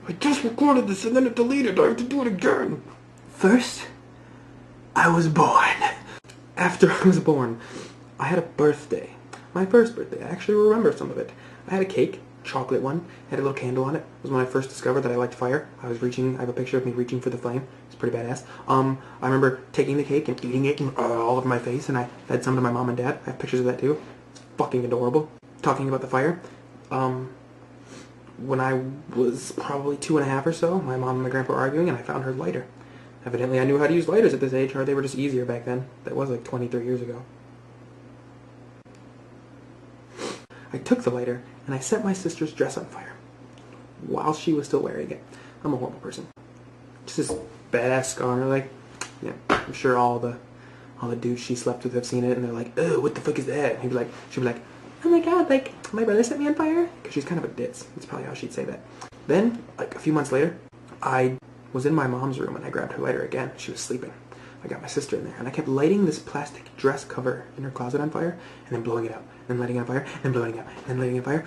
I just recorded this and then it deleted. I have to do it again. First, I was born. After I was born, I had a birthday. My first birthday. I actually remember some of it. I had a cake, chocolate one, had a little candle on it. It was when I first discovered that I liked fire. I have a picture of me reaching for the flame. It's pretty badass. I remember taking the cake and eating it all over my face, and I fed some to my mom and dad. I have pictures of that too. It's fucking adorable. Talking about the fire, when I was probably 2.5 or so, my mom and my grandpa were arguing, and I found her lighter. Evidently, I knew how to use lighters at this age, or they were just easier back then. That was like 23 years ago. I took the lighter, and I set my sister's dress on fire while she was still wearing it. I'm a horrible person. Just this badass scar, like, yeah, I'm sure all the dudes she slept with have seen it, and they're like, "Oh, what the fuck is that?" And she'd be like, "Oh my god, like, my brother set me on fire?" Because she's kind of a ditz. That's probably how she'd say that. Then, like, a few months later, I was in my mom's room, and I grabbed her lighter again. She was sleeping. I got my sister in there, and I kept lighting this plastic dress cover in her closet on fire, and then blowing it out, and then lighting it on fire, and then blowing it out, and then lighting it on fire,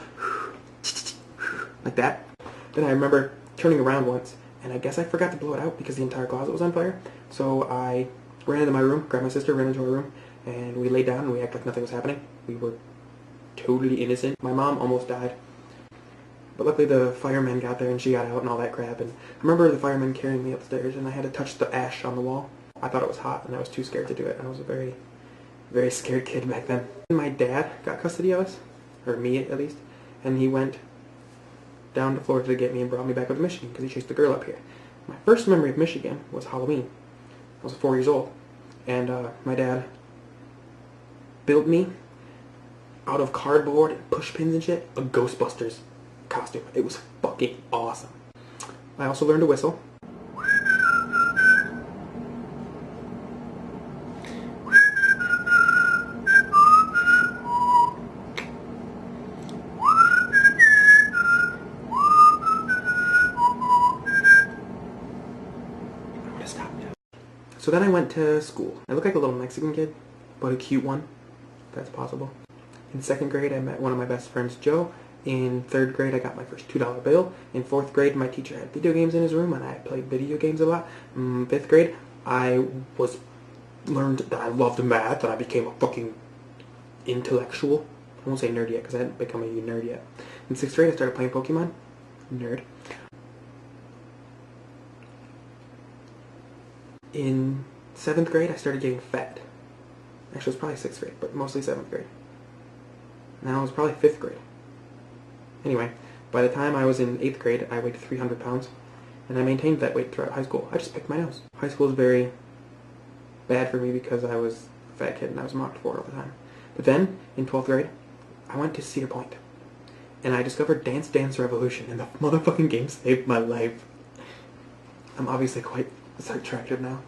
like that. Then I remember turning around once, and I guess I forgot to blow it out because the entire closet was on fire. So I ran into my room, grabbed my sister, ran into our room, and we laid down, and we acted like nothing was happening. We were totally innocent. My mom almost died. But luckily the firemen got there and she got out and all that crap. And I remember the firemen carrying me upstairs and I had to touch the ash on the wall. I thought it was hot and I was too scared to do it. I was a very, very scared kid back then. My dad got custody of us, or me at least, and he went down to Florida to get me and brought me back up to Michigan because he chased the girl up here. My first memory of Michigan was Halloween. I was 4 years old, and my dad built me out of cardboard and push pins and shit a Ghostbusters costume. It was fucking awesome. I also learned to whistle. So then I went to school. I look like a little Mexican kid, but a cute one, if that's possible. In 2nd grade, I met one of my best friends, Joe. In 3rd grade, I got my first $2 bill. In 4th grade, my teacher had video games in his room, and I played video games a lot. 5th grade, I learned that I loved math, and I became a fucking intellectual. I won't say nerd yet, because I hadn't become a nerd yet. In 6th grade, I started playing Pokemon. Nerd. In 7th grade, I started getting fat. Actually, it was probably 6th grade, but mostly 7th grade. Now it was probably 5th grade. Anyway, by the time I was in 8th grade, I weighed 300 pounds, and I maintained that weight throughout high school. I just picked my nose. High school was very bad for me because I was a fat kid and I was mocked for it all the time. But then, in 12th grade, I went to Cedar Point, and I discovered Dance Dance Revolution, and the motherfucking game saved my life. I'm obviously quite attractive now.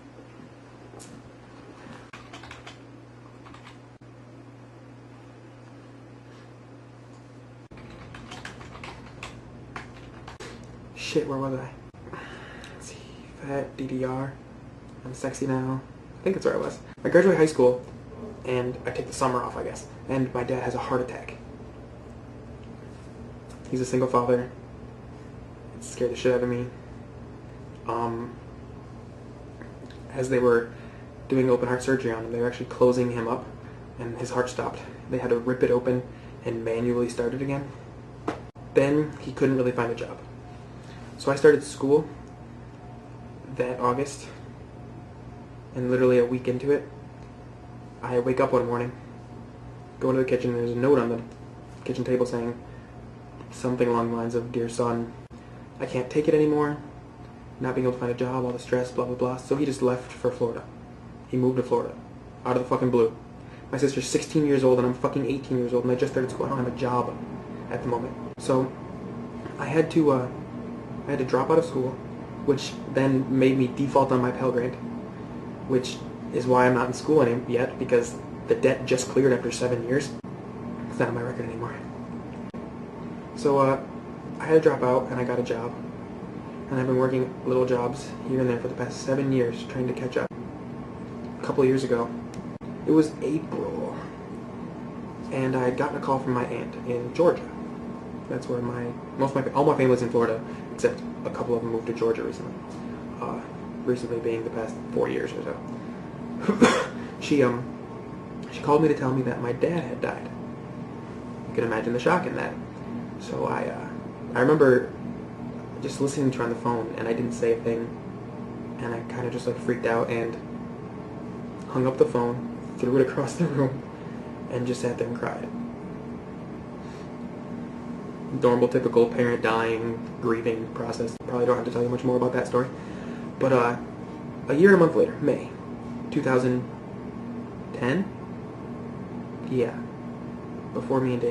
Shit, where was I? Let's see, fat, DDR, I'm sexy now. I think that's where I was. I graduate high school, and I take the summer off, I guess, and my dad has a heart attack. He's a single father. It scared the shit out of me. As they were doing open heart surgery on him, they were actually closing him up, and his heart stopped. They had to rip it open and manually start it again. Then he couldn't really find a job. So I started school that August, and literally a week into it, I wake up one morning, go into the kitchen, and there's a note on the kitchen table saying something along the lines of, "Dear son, I can't take it anymore, not being able to find a job, all the stress, blah blah blah." So he just left for Florida. He moved to Florida, out of the fucking blue. My sister's 16 years old and I'm fucking 18 years old, and I just started school. I don't have a job at the moment. So I had to drop out of school, which then made me default on my Pell Grant, which is why I'm not in school yet, because the debt just cleared after 7 years. It's not on my record anymore. So I had to drop out, and I got a job. And I've been working little jobs here and there for the past 7 years, trying to catch up. A couple of years ago, it was April, and I had gotten a call from my aunt in Georgia. That's where all my family's in Florida, except a couple of them moved to Georgia recently. Recently being the past 4 years or so. She called me to tell me that my dad had died. You can imagine the shock in that. So I remember just listening to her on the phone, and I didn't say a thing, and I kind of just like freaked out and hung up the phone, threw it across the room, and just sat there and cried. Normal, typical parent dying, grieving process. Probably don't have to tell you much more about that story. But a year and a month later, May 2010, yeah, before me and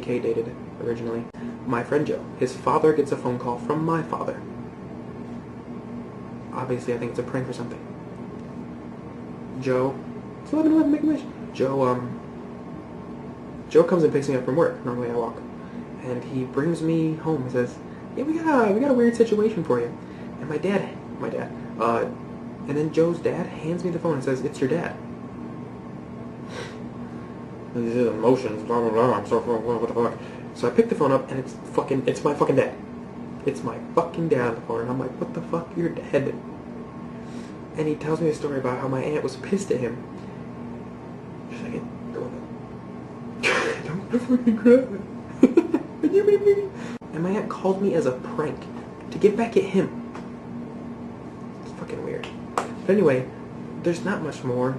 Kay dated originally, my friend Joe, his father gets a phone call from my father. Obviously, I think it's a prank or something. Joe, it's 11:11, make a wish. Joe comes and picks me up from work. Normally I walk, and he brings me home. He says, "Yeah, we got a weird situation for you." And my dad, and then Joe's dad hands me the phone and says, "It's your dad." These emotions, blah blah blah. I'm so what the fuck. So I pick the phone up, and it's my fucking dad. It's my fucking dad on the phone, and I'm like, "What the fuck, you're dead?" And he tells me a story about how my aunt was pissed at him. She's like, "Don't fucking cry." And you made me. And my aunt called me as a prank to get back at him. It's fucking weird. But anyway, there's not much more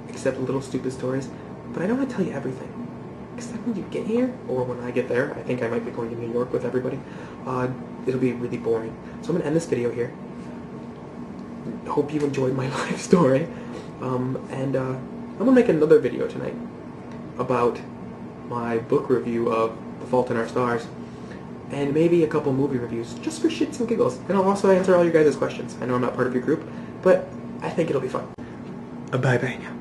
except little stupid stories. But I don't want to tell you everything. Except when you get here, or when I get there. I think I might be going to New York with everybody. It'll be really boring. So I'm going to end this video here. Hope you enjoyed my life story. I'm going to make another video tonight about my book review of The Fault in Our Stars. And maybe a couple movie reviews, just for shits and giggles. And I'll also answer all your guys' questions. I know I'm not part of your group, but I think it'll be fun. Bye-bye now.